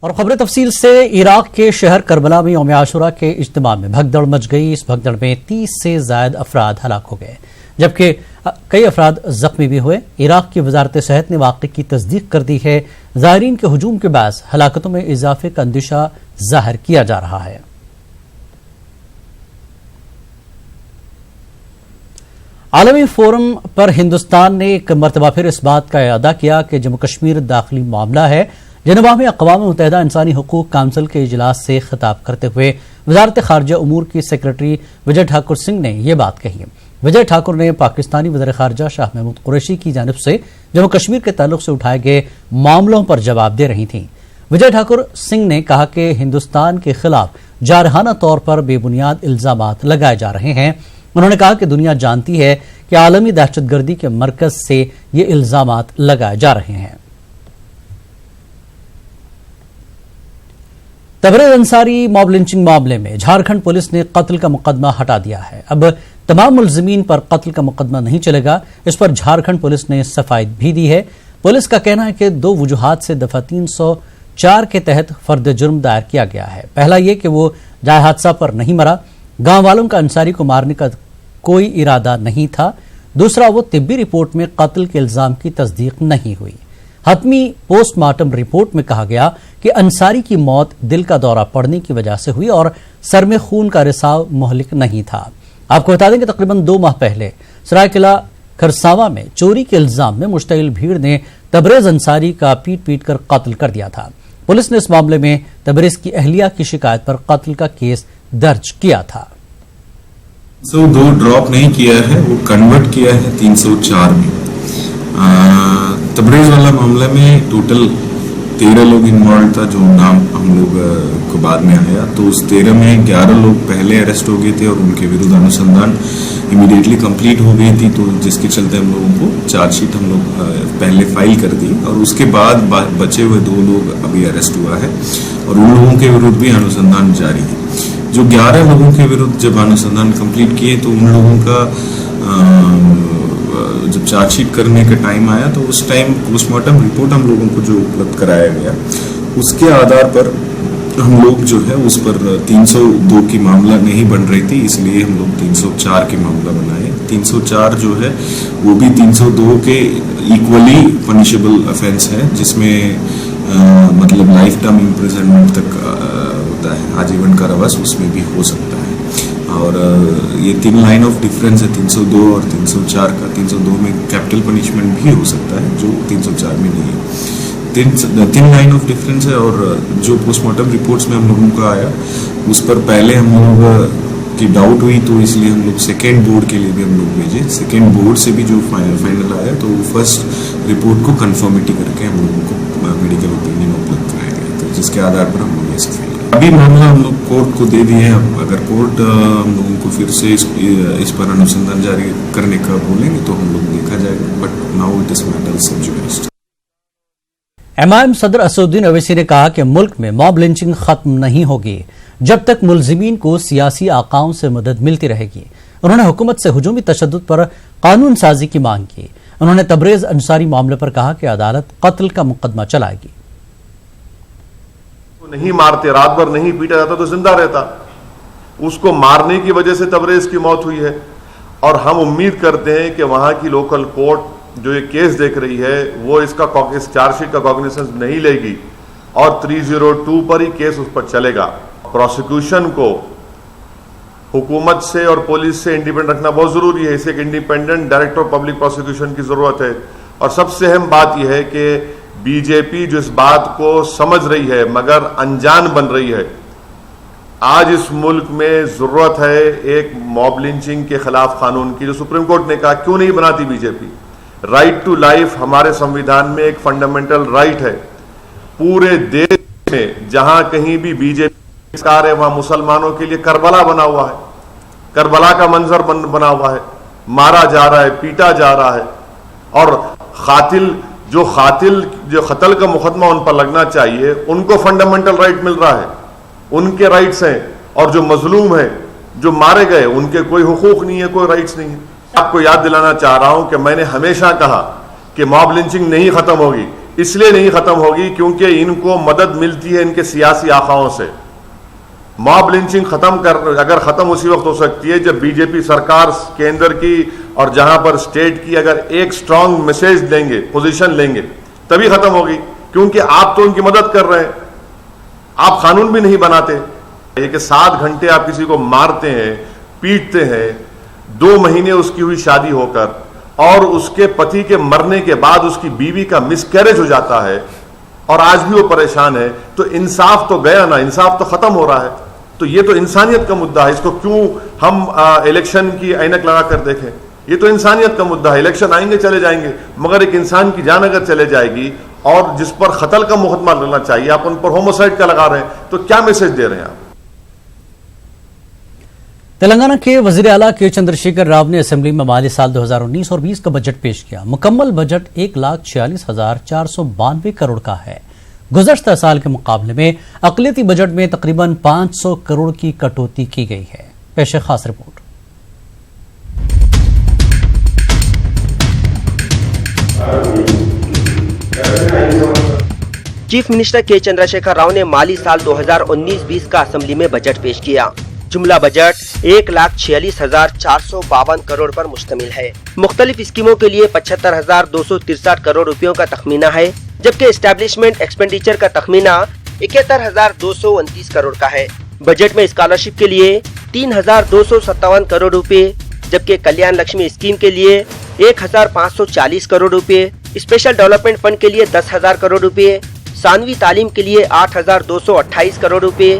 اور خبر تفصیل سے عراق کے شہر کربلا میں یوم عاشورہ کے اجتماع میں بھگدڑ مچ گئی۔ اس بھگدڑ میں 30 سے زائد افراد ہلاک ہو گئے جبکہ کئی افراد زخمی بھی ہوئے۔ عراق کی وزارت صحت نے واقعے کی تصدیق کر دی ہے۔ زائرین کے ہجوم کے باعث ہلاکتوں میں اضافے کا اندیشہ ظاہر کیا جا رہا ہے۔ عالمی فورم پر ہندوستان نے ایک مرتبہ پھر اس بات کا اعادہ کیا کہ جموں کشمیر داخلی معاملہ ہے۔ جنیوا میں اقوام متحدہ انسانی حقوق کونسل کے اجلاس سے خطاب کرتے ہوئے وزارت خارجہ امور کی سیکرٹری وجے ٹھاکر سنگھ نے یہ بات کہی۔ وجے ٹھاکر نے پاکستانی وزیر خارجہ شاہ محمود قریشی کی جانب سے جموں کشمیر کے تعلق سے اٹھائے گئے معاملوں پر جواب دے رہی تھیں۔ وجے ٹھاکر سنگھ نے کہا کہ ہندوستان کے خلاف جارحانہ طور پر بے بنیاد الزامات لگائے جا رہے ہیں۔ انہوں نے کہا کہ دنیا جانتی ہے کہ عالمی دہشت گردی کے مرکز سے یہ الزامات لگائے جا رہے ہیں۔ تبریز انصاری موب لنچنگ معاملے میں جھارکھنڈ پولیس نے قتل کا مقدمہ ہٹا دیا ہے۔ اب تمام ملزمین پر قتل کا مقدمہ نہیں چلے گا، اس پر جھارکھنڈ پولیس نے صفائی بھی دی ہے۔ پولیس کا کہنا ہے کہ 2 وجوہات سے دفعہ 304 کے تحت فرد جرم دائر کیا گیا ہے۔ پہلا یہ کہ وہ جائے حادثہ پر نہیں مرا، گاؤں والوں کا انصاری کو مارنے کا کوئی ارادہ نہیں تھا۔ دوسرا، وہ طبی رپورٹ میں قتل کے الزام کی تصدیق نہیں ہوئی۔ حتمی پوسٹ مارٹم رپورٹ میں کہا گیا کہ انصاری کی موت دل کا دورہ پڑنے کی وجہ سے ہوئی اور سر میں خون کا رساؤ مہلک نہیں تھا۔ آپ کو بتا دیں کہ تقریباً 2 ماہ پہلے سرائیکیلا کھرساواں میں چوری کے الزام میں مشتعل بھیڑ نے تبریز انصاری کا پیٹ پیٹ کر قتل کر دیا تھا۔ پولیس نے اس معاملے میں تبریز کی اہلیہ کی شکایت پر قتل کا کیس درج کیا تھا۔ 302 ڈراپ نہیں کیا ہے، وہ کنورٹ کیا ہے 304 میں۔ تبریز والا معاملہ میں ٹوٹل 13 لوگ انوالو تھا، جو نام ہم لوگ کو بعد میں آیا۔ تو اس 13 میں 11 لوگ پہلے اریسٹ ہو گئے تھے اور ان کے ورد انوسندھان امیڈیٹلی کمپلیٹ ہو گئی تھی، تو جس کے چلتے ہم لوگوں کو چارج شیٹ ہم لوگ پہلے فائل کر دی اور اس کے بعد بچے ہوئے 2 لوگ ابھی اریسٹ ہوا ہے اور ان لوگوں کے ورد بھی انوسندھان جاری ہے۔ جو 11 لوگوں کے ورد جب انوسندھان کمپلیٹ کیے تو ان لوگوں کا جب چارج شیٹ کرنے کا ٹائم آیا تو اس ٹائم پوسٹ مارٹم رپورٹ ہم لوگوں کو جو اپلبدھ کرایا گیا اس کے آدھار پر ہم لوگ جو ہے اس پر 302 کی معاملہ نہیں بن رہی تھی، اس لیے ہم لوگ 304 کی معاملہ بنائے۔ 304 جو ہے وہ بھی 302 کے ایکولی پنشیبل افینس ہے، جس میں مطلب لائف ٹائم امپریزنمنٹ تک ہوتا ہے، آجیون کاراواس اس میں بھی ہو سکتا ہے۔ اور یہ 3 لائن آف ڈفرینس ہے 302 اور 304 کا۔ 302 میں کیپٹل پنشمنٹ بھی ہو سکتا ہے جو 304 میں نہیں ہے۔ 3 لائن آف ڈفرینس ہے۔ اور جو پوسٹ مارٹم رپورٹس میں ہم لوگوں کا آیا اس پر پہلے ہم لوگ کی ڈاؤٹ ہوئی تو اس لیے ہم لوگ سیکنڈ بورڈ کے لیے بھی ہم لوگ بھیجے۔ سیکنڈ بورڈ سے بھی جو فائنل آیا تو وہ فرسٹ رپورٹ کو کنفرمیٹی کر کے ہم لوگوں کو میڈیکل اوپینین اپلبدھ کرایا گیا تھا، جس کے آدھار پر ہم لوگ یہ صفائی کیا۔ ابھی معاملہ ہم لوگ کورٹ کو دے دیے ہیں، اگر کورٹ ہم لوگوں کو پھر سے اس پر انوسندھان جاری کرنے کا بولیں گے تو ہم لوگ دیکھا جائے گا، but now it is matter sub judice. MIM صدر اسدالدین اویسی نے کہا کہ ملک میں موب لنچنگ ختم نہیں ہوگی جب تک ملزمین کو سیاسی آقاؤں سے مدد ملتی رہے گی۔ انہوں نے حکومت سے ہجومی تشدد پر قانون سازی کی مانگ کی۔ انہوں نے تبریز انصاری معاملے پر کہا کہ عدالت قتل کا مقدمہ چلائے گی۔ نہیں مارتے، رات بھر نہیں پیٹا جاتا تو زندہ رہتا، اس کو مارنے کی وجہ سے تبریز کی موت ہوئی ہے۔ اور ہم امید کرتے ہیں کہ وہاں کی لوکل کورٹ جو یہ کیس دیکھ رہی ہے وہ اس چارج شیٹ کا کاگنیسنس نہیں لے گی اور 302 پر ہی کیس اس پر چلے گا۔ پروسیکیوشن کو حکومت سے اور پولیس سے انڈیپینڈنٹ رکھنا بہت ضروری ہے، اسے ایک independent director of public prosecution کی ضرورت ہے۔ اور سب سے اہم بات یہ ہے کہ بی جے پی جو اس بات کو سمجھ رہی ہے مگر انجان بن رہی ہے۔ آج اس ملک میں ضرورت ہے ایک موب لنچنگ کے خلاف قانون کی، جو سپریم کورٹ نے کہا کیوں نہیں بناتی B J P. Right to life ہمارے سنویدھان میں ایک فنڈامنٹل رائٹ ہے۔ پورے دیش میں جہاں کہیں بھی بی جے پی سرکار ہے وہاں مسلمانوں کے لیے کربلا بنا ہوا ہے، کربلا کا منظر بنا ہوا ہے، مارا جا رہا ہے، پیٹا جا رہا ہے۔ اور جو قتل کا مقدمہ ان پر لگنا چاہیے ان کو فنڈامنٹل رائٹ مل رہا ہے، ان کے رائٹس ہیں۔ اور جو مظلوم ہیں، جو مارے گئے، ان کے کوئی حقوق نہیں ہے، کوئی رائٹس نہیں ہے۔ آپ کو یاد دلانا چاہ رہا ہوں کہ میں نے ہمیشہ کہا کہ موب لنچنگ نہیں ختم ہوگی، اس لیے نہیں ختم ہوگی کیونکہ ان کو مدد ملتی ہے ان کے سیاسی آقاؤں سے. ماب لنچنگ اگر ختم اسی وقت ہو سکتی ہے جب بی جے پی سرکار کیندر کی اور جہاں پر اسٹیٹ کی اگر ایک سٹرانگ میسج لیں گے, پوزیشن لیں گے, تبھی ختم ہوگی. کیونکہ آپ تو ان کی مدد کر رہے ہیں, آپ قانون بھی نہیں بناتے. یہ کہ 7 گھنٹے آپ کسی کو مارتے ہیں, پیٹتے ہیں, 2 مہینے اس کی ہوئی شادی ہو کر, اور اس کے پتی کے مرنے کے بعد اس کی بیوی کا مس کیریج ہو جاتا ہے اور آج بھی وہ پریشان ہے, تو انصاف تو گیا نا, انصاف تو ختم ہو رہا ہے. تو یہ تو انسانیت کا مدعا ہے, اس کو کیوں ہم الیکشن کی اینک لگا کر دیکھیں؟ یہ تو انسانیت کا مدعا ہے. الیکشن آئیں گے چلے جائیں گے, مگر ایک انسان کی جان اگر چلے جائے گی اور جس پر قتل کا مقدمہ لگنا چاہیے آپ ان پر ہوموسائیڈ کا لگا رہے ہیں, تو کیا میسج دے رہے ہیں آپ؟ تلنگانہ کے وزیر اعلیٰ کے چندرشیکھر راؤ نے اسمبلی میں مالی سال 2019 اور 20 کا بجٹ پیش کیا. مکمل بجٹ 1,46,492 کروڑ کا ہے. گزشتہ سال کے مقابلے میں اقلیتی بجٹ میں تقریباً 500 کروڑ کی کٹوتی کی گئی ہے. پیش خاص رپورٹ. چیف منسٹر کے چندرشیکھر راؤ نے مالی سال 2019-20 کا اسمبلی میں بجٹ پیش کیا. جملہ بجٹ 1,46,452 کروڑ پر مشتمل ہے. مختلف اسکیموں کے لیے 75,263 کروڑ روپیوں کا تخمینہ ہے, جبکہ اسٹیبلشمنٹ ایکسپینڈیچر کا تخمینہ 71,229 کروڑ کا ہے. بجٹ میں اسکالرشپ کے لیے 3,257 کروڑ روپے, جبکہ کلیان لکشمی اسکیم کے لیے 1,540 کروڑ روپے, اسپیشل ڈیولپمنٹ فنڈ کے لیے 10,000 کروڑ روپے, ثانوی تعلیم کے لیے 8,228 کروڑ روپے,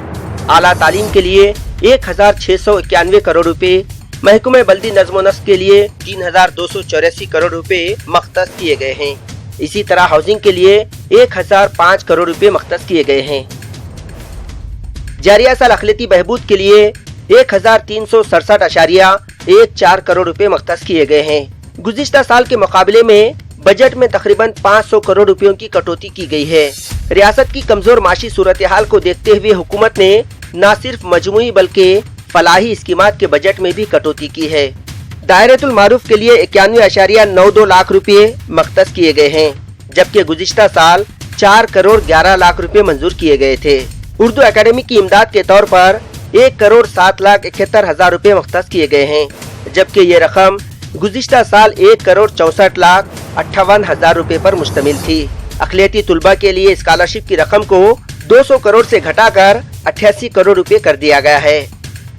اعلیٰ تعلیم کے لیے 1,691 کروڑ روپے, محکمہ بلدی نظم و نسق کے لیے 3,284 کروڑ روپے مختص کیے گئے ہیں. اسی طرح ہاؤسنگ کے لیے 1,005 کروڑ روپے مختص کیے گئے ہیں. جاریہ سال اقلیتی بہبود کے لیے 1,367.14 کروڑ روپے مختص کیے گئے ہیں. گزشتہ سال کے مقابلے میں بجٹ میں تقریباً 500 کروڑ روپیوں کی کٹوتی کی گئی ہے. ریاست کی کمزور معاشی صورتحال کو دیکھتے ہوئے حکومت نے نہ صرف مجموعی بلکہ فلاحی اسکیمات کے بجٹ میں بھی کٹوتی کی ہے. دائرۃ المعروف کے لیے 91.92 لاکھ روپے مختص کیے گئے ہیں، جبکہ گزشتہ سال 4 کروڑ 11 لاکھ روپے منظور کیے گئے تھے. اردو اکیڈمی کی امداد کے طور پر 1 کروڑ 7,71 ہزار روپے مختص کیے گئے ہیں، جبکہ یہ رقم گزشتہ سال 1 کروڑ 64,58 ہزار روپے پر مشتمل تھی. اقلیتی طلبہ کے لیے اسکالرشپ کی رقم کو 200 کروڑ سے گھٹا کر 88 کروڑ روپے کر دیا گیا ہے.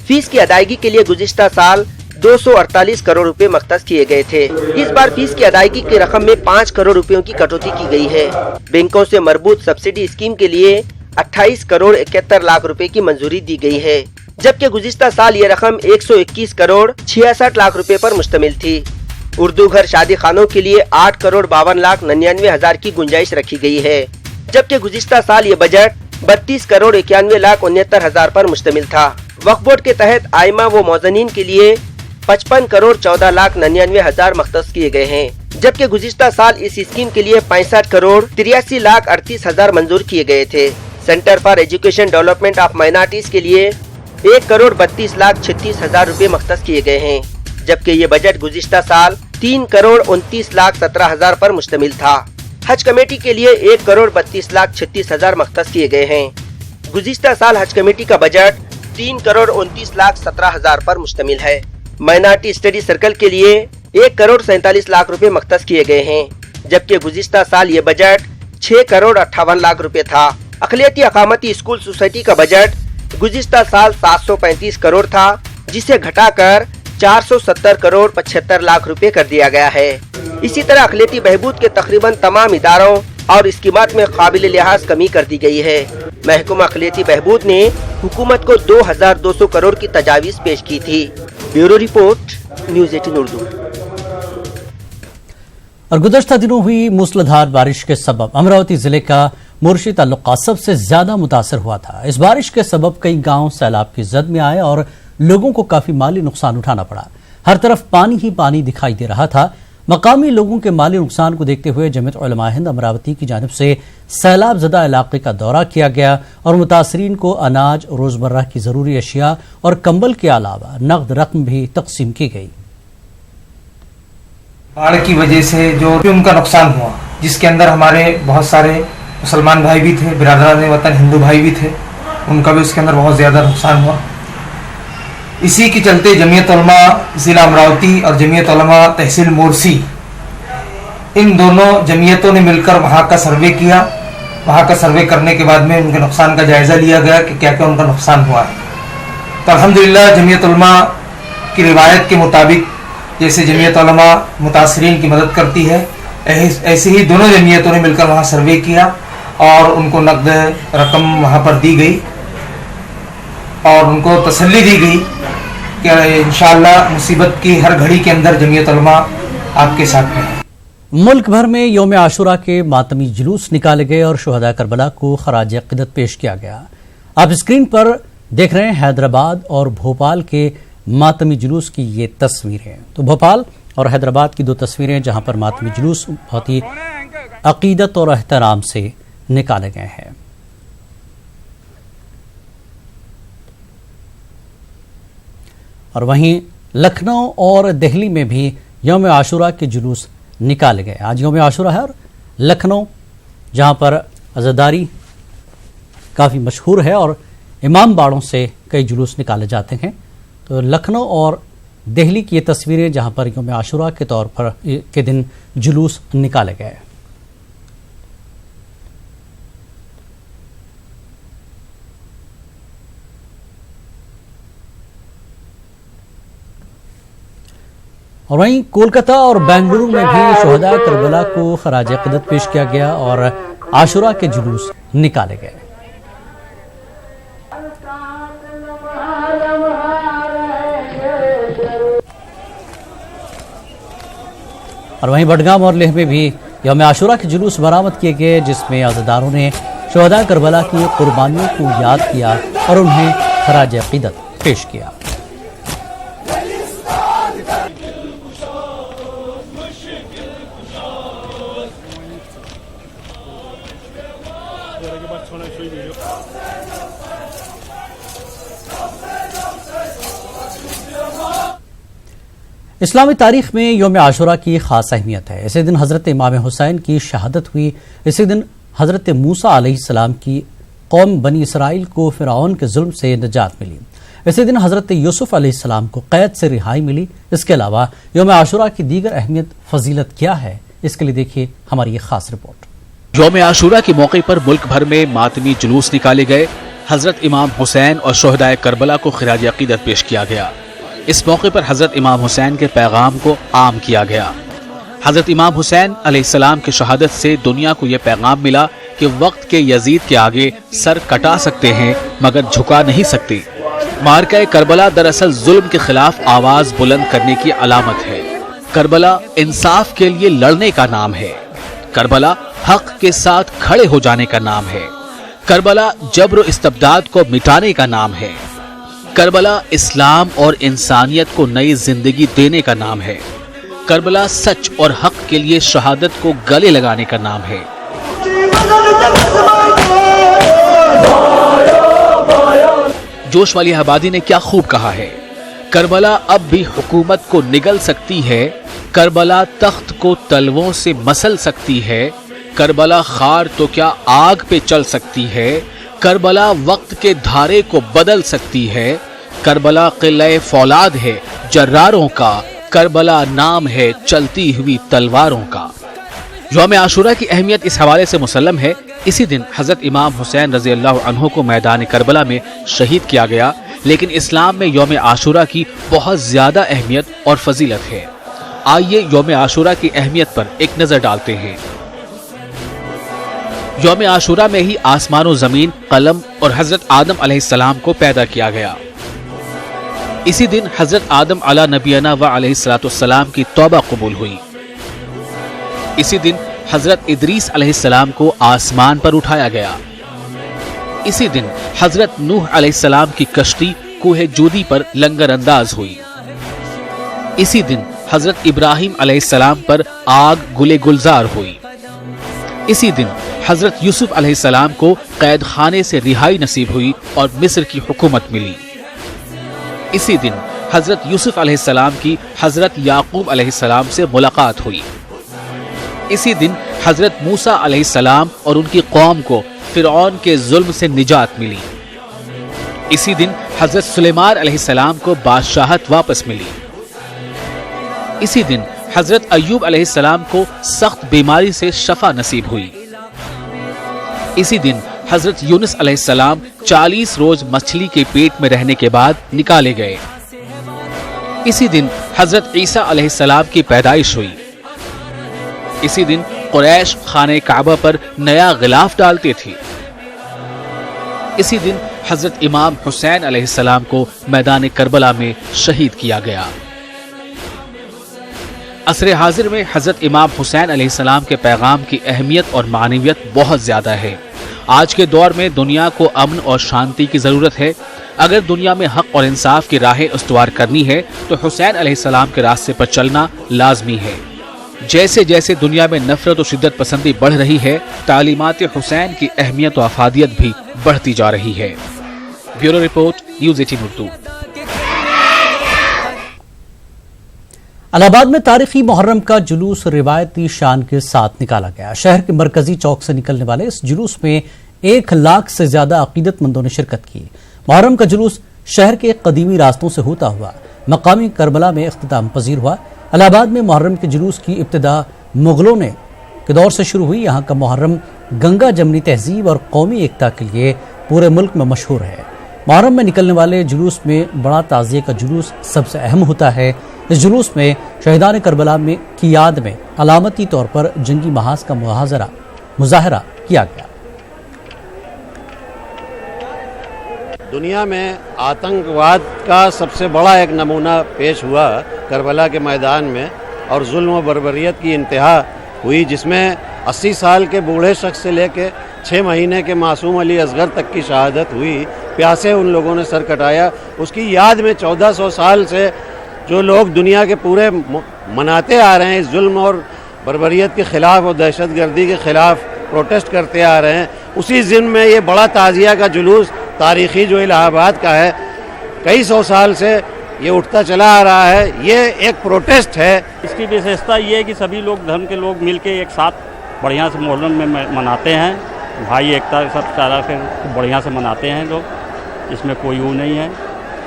فیس کی ادائیگی کے لیے گزشتہ سال 248 کروڑ روپے مختص کیے گئے تھے. اس بار فیس کی ادائیگی کی رقم میں 5 کروڑ روپیوں کی کٹوتی کی گئی ہے. بینکوں سے مربوط سبسڈی اسکیم کے لیے 28 کروڑ 71 لاکھ روپے کی منظوری دی گئی ہے، جبکہ گزشتہ سال یہ رقم 121 کروڑ 66 لاکھ روپے پر مشتمل تھی. اردو گھر شادی خانوں کے لیے 8 کروڑ 52 لاکھ 99 ہزار کی گنجائش رکھی گئی ہے، جبکہ گزشتہ سال یہ بجٹ 32 کروڑ 91 لاکھ 69 ہزار پر مشتمل تھا. وقف بورڈ کے تحت آئمہ و موذنین کے لیے 55 کروڑ 14 لاکھ 99 ہزار مختص کیے گئے ہیں، جبکہ گزشتہ سال اس اسکیم کے لیے 65 کروڑ 83 لاکھ 38 ہزار منظور کیے گئے تھے. Centre for education development of minorities کے لیے 1 کروڑ 32 لاکھ 36 ہزار روپے مختص کیے گئے ہیں، جبکہ یہ بجٹ گزشتہ سال 3 کروڑ 29 لاکھ 17 ہزار پر مشتمل تھا. حج کمیٹی کے لیے 1 کروڑ 32 لاکھ 36 ہزار مختص کیے گئے ہیں. گزشتہ سال حج کمیٹی کا بجٹ 3 کروڑ 29 لاکھ 17 ہزار پر مشتمل ہے. مائنارٹی اسٹڈی سرکل کے لیے 1 کروڑ 47 لاکھ روپے مختص کیے گئے ہیں، جبکہ گزشتہ سال یہ بجٹ 6 کروڑ 58 لاکھ روپے تھا. اقلیتی اقامتی اسکول سوسائٹی کا بجٹ گزشتہ سال 735 کروڑ تھا، جسے گھٹا کر 470 کروڑ 75 لاکھ روپے کر دیا گیا ہے. اسی طرح اقلیتی بہبود کے تقریباً تمام اداروں اور اسکیمات میں قابل لحاظ کمی کر دی گئی ہے. محکمہ اقلیتی بہبود نے حکومت کو 2,200 کروڑ کی تجاویز پیش کی تھی. Bureau report, news 18 Urdu. اور گزشتہ دنوں ہوئی موسلادھار بارش کے سبب امراوتی ضلع کا مورشی تعلقہ سب سے زیادہ متاثر ہوا تھا. اس بارش کے سبب کئی گاؤں سیلاب کی زد میں آئے اور لوگوں کو کافی مالی نقصان اٹھانا پڑا. ہر طرف پانی ہی پانی دکھائی دے رہا تھا. مقامی لوگوں کے مالی نقصان کو دیکھتے ہوئے جمعیت علماء ہند امراوتی کی جانب سے سیلاب زدہ علاقے کا دورہ کیا گیا اور متاثرین کو اناج، روزمرہ کی ضروری اشیاء اور کمبل کے علاوہ نقد رقم بھی تقسیم کی گئی. باڑھ کی وجہ سے جو ان کا نقصان ہوا جس کے اندر ہمارے بہت سارے مسلمان بھائی بھی تھے، برادران وطن ہندو بھائی بھی تھے، ان کا بھی اس کے اندر بہت زیادہ نقصان ہوا۔ اسی کے چلتے جمعیت علماء ضلع امراوتی اور جمعیت علماء تحصیل مورسی، ان دونوں جمعیتوں نے مل کر وہاں کا سروے کیا۔ وہاں کا سروے کرنے کے بعد میں ان کے نقصان کا جائزہ لیا گیا کہ کیا کیا ان کا نقصان ہوا ہے۔ تو الحمدللہ جمعیت علماء کی روایت کے مطابق جیسے جمعیت علماء متاثرین کی مدد کرتی ہے، ایسے ہی دونوں جمعیتوں نے مل کر وہاں سروے کیا اور ان کو نقد رقم وہاں پر دی گئی اور ان کو تسلی دی گئی کہ انشاءاللہ مصیبت کی ہر گھڑی کے اندر جمعیت علماء آپ کے ساتھ ہیں۔ ملک بھر میں یوم عاشوراء کے ماتمی جلوس نکالے گئے اور شہداء کربلا کو خراج عقیدت پیش کیا گیا۔ آپ اسکرین پر دیکھ رہے ہیں حیدرآباد اور بھوپال کے ماتمی جلوس کی یہ تصویریں۔ تو بھوپال اور حیدرآباد کی دو تصویریں جہاں پر ماتمی جلوس بہت ہی عقیدت اور احترام سے نکالے گئے ہیں۔ اور وہیں لکھنؤ اور دہلی میں بھی یوم عاشوراء کے جلوس نکالے گئے۔ آج یوم عاشوراء ہے اور لکھنؤ جہاں پر عزاداری کافی مشہور ہے اور امام باڑوں سے کئی جلوس نکالے جاتے ہیں، تو لکھنؤ اور دہلی کی یہ تصویریں جہاں پر یوم عاشوراء کے طور پر کے دن جلوس نکالے گئے۔ اور وہیں کولکتہ اور بنگلورو میں بھی شہداء کربلا کو خراج عقیدت پیش کیا گیا اور عاشوراء کے جلوس نکالے گئے۔ اور وہیں بڈگام اور لیہ میں بھی یوم عاشوراء کے جلوس برآمد کیے گئے، جس میں عزاداروں نے شہداء کربلا کی قربانیوں کو یاد کیا اور انہیں خراج عقیدت پیش کیا۔ اسلامی تاریخ میں یوم عاشوراء کی خاص اہمیت ہے۔ اسی دن حضرت امام حسین کی شہادت ہوئی۔ اسی دن حضرت موسیٰ علیہ السلام کی قوم بنی اسرائیل کو فرعون کے ظلم سے نجات ملی۔ اسی دن حضرت یوسف علیہ السلام کو قید سے رہائی ملی۔ اس کے علاوہ یوم عاشوراء کی دیگر اہمیت فضیلت کیا ہے، اس کے لیے دیکھیے ہماری یہ خاص رپورٹ۔ یوم عاشوراء کے موقع پر ملک بھر میں ماتمی جلوس نکالے گئے۔ حضرت امام حسین اور شہداء کربلا کو خراج عقیدت پیش کیا گیا۔ اس موقع پر حضرت امام حسین کے پیغام کو عام کیا گیا۔ حضرت امام حسین علیہ السلام کی شہادت سے دنیا کو یہ پیغام ملا کہ وقت کے یزید کے آگے سر کٹا سکتے ہیں مگر جھکا نہیں سکتے۔ معرکہ کربلا دراصل ظلم کے خلاف آواز بلند کرنے کی علامت ہے۔ کربلا انصاف کے لیے لڑنے کا نام ہے۔ کربلا حق کے ساتھ کھڑے ہو جانے کا نام ہے۔ کربلا جبر و استبداد کو مٹانے کا نام ہے۔ کربلا اسلام اور انسانیت کو نئی زندگی دینے کا نام ہے۔ کربلا سچ اور حق کے لیے شہادت کو گلے لگانے کا نام ہے۔ جوش والی آبادی نے کیا خوب کہا ہے، کربلا اب بھی حکومت کو نگل سکتی ہے، کربلا تخت کو تلووں سے مسل سکتی ہے، کربلا خار تو کیا آگ پہ چل سکتی ہے، کربلا وقت کے دھارے کو بدل سکتی ہے، کربلا قلعہ فولاد ہے جراروں کا، کربلا نام ہے چلتی ہوئی تلواروں کا۔ یوم عاشوراء کی اہمیت اس حوالے سے مسلم ہے۔ اسی دن حضرت امام حسین رضی اللہ عنہ کو میدان کربلا میں شہید کیا گیا، لیکن اسلام میں یوم عاشوراء کی بہت زیادہ اہمیت اور فضیلت ہے۔ آئیے یوم عاشوراء کی اہمیت پر ایک نظر ڈالتے ہیں۔ یوم عاشوراء میں ہی آسمان و زمین، قلم اور حضرت آدم علیہ السلام کو پیدا کیا گیا۔ اسی دن حضرت آدم علی نبینا و علیہ السلام کی توبہ قبول ہوئی۔ اسی دن حضرت ادریس علیہ السلام کو آسمان پر اٹھایا گیا۔ اسی دن حضرت نوح علیہ السلام کی کشتی کوہ جودی پر لنگر انداز ہوئی۔ اسی دن حضرت ابراہیم علیہ السلام پر آگ گلے گلزار ہوئی۔ اسی دن حضرت یوسف علیہ السلام کو قید خانے سے رہائی نصیب ہوئی اور مصر کی حکومت ملی۔ اسی دن حضرت یوسف علیہ السلام کی حضرت یعقوب علیہ السلام سے ملاقات ہوئی۔ اسی دن حضرت موسیٰ علیہ السلام اور ان کی قوم کو فرعون کے ظلم سے نجات ملی۔ اسی دن حضرت سلیمان علیہ السلام کو بادشاہت واپس ملی۔ اسی دن حضرت ایوب علیہ السلام کو سخت بیماری سے شفا نصیب ہوئی۔ اسی دن حضرت یونس علیہ السلام 40 روز مچھلی کے پیٹ میں رہنے کے بعد نکالے گئے۔ اسی دن حضرت عیسیٰ علیہ السلام کی پیدائش ہوئی۔ اسی دن قریش خانہ کعبہ پر نیا غلاف ڈالتے تھے۔ اسی دن حضرت امام حسین علیہ السلام کو میدان کربلا میں شہید کیا گیا۔ عصر حاضر میں حضرت امام حسین علیہ السلام کے پیغام کی اہمیت اور معنویت بہت زیادہ ہے۔ آج کے دور میں دنیا کو امن اور شانتی کی ضرورت ہے۔ اگر دنیا میں حق اور انصاف کی راہیں استوار کرنی ہے تو حسین علیہ السلام کے راستے پر چلنا لازمی ہے۔ جیسے جیسے دنیا میں نفرت و شدت پسندی بڑھ رہی ہے، تعلیمات حسین کی اہمیت و افادیت بھی بڑھتی جا رہی ہے۔ Bureau report, news 18 Urdu. الہ آباد میں تاریخی محرم کا جلوس روایتی شان کے ساتھ نکالا گیا۔ شہر کے مرکزی چوک سے نکلنے والے اس جلوس میں 1 لاکھ سے زیادہ عقیدت مندوں نے شرکت کی۔ محرم کا جلوس شہر کے قدیمی راستوں سے ہوتا ہوا مقامی کربلا میں اختتام پذیر ہوا۔ الہ آباد میں محرم کے جلوس کی ابتدا مغلوں کے دور سے شروع ہوئی۔ یہاں کا محرم گنگا جمنی تہذیب اور قومی ایکتا کے لیے پورے ملک میں مشہور ہے۔ محرم میں نکلنے والے جلوس میں بڑا تعزیے کا جلوس سب سے اہم ہوتا ہے۔ اس جلوس میں شہیدان کربلا کی یاد میں علامتی طور پر جنگی محاذ کا مظاہرہ کیا گیا۔ دنیا میں آتنکواد کا سب سے بڑا ایک نمونہ پیش ہوا کربلا کے میدان میں، اور ظلم و بربریت کی انتہا ہوئی، جس میں 80 سال کے بوڑھے شخص سے لے کے 6 مہینے کے معصوم علی اصغر تک کی شہادت ہوئی۔ پیاسے ان لوگوں نے سر کٹایا۔ اس کی یاد میں 1400 سال سے جو لوگ دنیا کے پورے مناتے آ رہے ہیں، اس ظلم اور بربریت کے خلاف اور دہشت گردی کے خلاف پروٹیسٹ کرتے آ رہے ہیں، اسی ضمن میں یہ بڑا تعزیہ کا جلوس تاریخی جو الہ آباد کا ہے، کئی سو سال سے یہ اٹھتا چلا آ رہا ہے، یہ ایک پروٹیسٹ ہے۔ اس کی وشیشتا یہ ہے کہ سبھی لوگ دھرم کے لوگ مل کے ایک ساتھ بڑھیا سے محرم میں مناتے ہیں، بھائی ایکتا سب طرح سے بڑھیا سے مناتے ہیں لوگ، اس میں کوئی وہ نہیں ہے،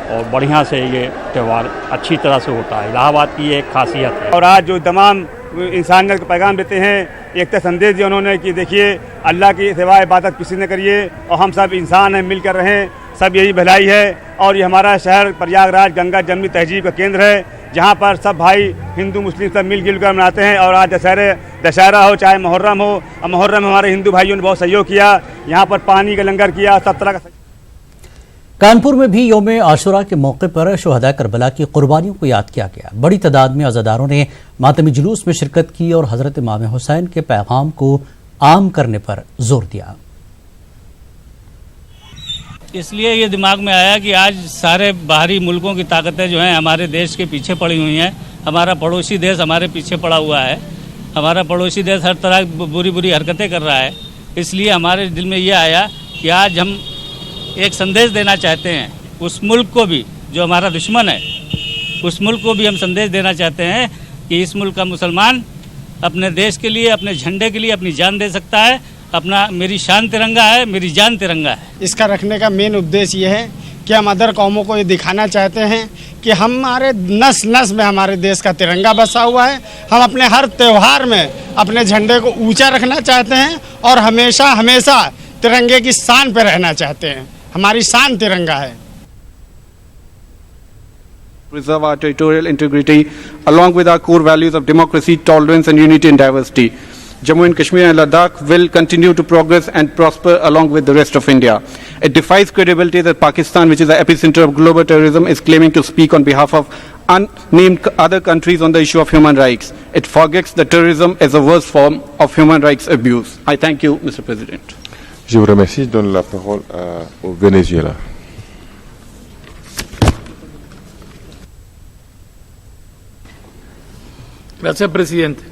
اور بڑھیا سے یہ تہوار اچھی طرح سے ہوتا ہے۔ الہ آباد کی ایک خاصیت ہے۔ اور آج جو تمام انسانیت کا پیغام دیتے ہیں، ایکتا سندیش دیا انہوں نے کہ دیکھیے اللہ کی سوا عبادت کسی نہ کریے، اور ہم سب انسان ہیں، مل کر رہیں، سب یہی بھلائی ہے۔ اور یہ ہمارا شہر پریاگ راج گنگا جمنی تہذیب کا کیندر ہے، جہاں پر سب بھائی ہندو مسلم سب مل جل کر مناتے ہیں۔ اور آج دشہرہ ہو چاہے محرم ہو، اور محرم میں ہمارے ہندو بھائیوں نے بہت سہیوگ کیا، یہاں پر پانی کا لنگر کیا، سب طرح کا۔ کانپور میں بھی یوم عاشوراء کے موقع پر شہداء کربلا کی قربانیوں کو یاد کیا گیا۔ بڑی تعداد میں عزاداروں نے ماتمی جلوس میں شرکت کی اور حضرت امام حسین کے پیغام کو عام کرنے پر زور دیا۔ اس لیے یہ دماغ میں آیا کہ آج سارے باہری ملکوں کی طاقتیں جو ہیں ہمارے دیش کے پیچھے پڑی ہوئی ہیں، ہمارا پڑوسی دیش ہمارے پیچھے پڑا ہوا ہے، ہمارا پڑوسی دیش ہر طرح بری حرکتیں کر رہا ہے۔ اس لیے ہمارے دل میں یہ آیا کہ آج ہم ایک سندیش دینا چاہتے ہیں اس ملک کو بھی جو ہمارا دشمن ہے، اس ملک کو بھی ہم سندیش دینا چاہتے ہیں کہ اس ملک کا مسلمان اپنے دیش کے لیے، اپنے جھنڈے کے لیے اپنی جان دے سکتا ہے۔ میری شان ترنگا ہے، میری جان ترنگا ہے۔ اس کا رکھنے کا مین ادیش یہ ہے کہ ہم ادر قوموں کو یہ دکھانا چاہتے ہیں کہ ہمارے نس نس میں ہمارے دیش کا ترنگا بسا ہوا ہے۔ ہم اپنے ہر تہوار میں اپنے جھنڈے کو اونچا رکھنا چاہتے ہیں اور ہمیشہ ہمیشہ ترنگے کی شان پہ رہنا چاہتے ہیں۔ ہماری شان ترنگا ہے۔ Preserve our territorial integrity along with our core values of democracy, tolerance and unity and diversity. Jammu and Kashmir and Ladakh will continue to progress and prosper along with the rest of India. It defies credibility that Pakistan, which is the epicenter of global terrorism, is claiming to speak on behalf of unnamed other countries on the issue of human rights. It forgets that terrorism is a worst form of human rights abuse. I thank you, Mr. President. Je vous remercie. Je donne la parole au Venezuela. Gracias, presidente.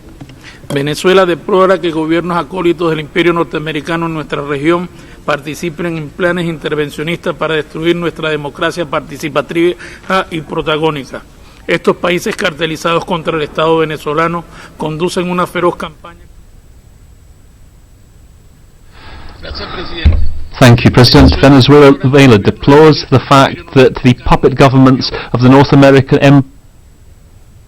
Venezuela deplora que gobiernos acólitos del imperio norteamericano en nuestra región participen en planes intervencionistas para destruir nuestra democracia participativa y protagónica. Estos países cartelizados contra el Estado venezolano conducen una feroz campaña. Thank you, President. Venezuela deplores the fact that the puppet governments of the North American Empire.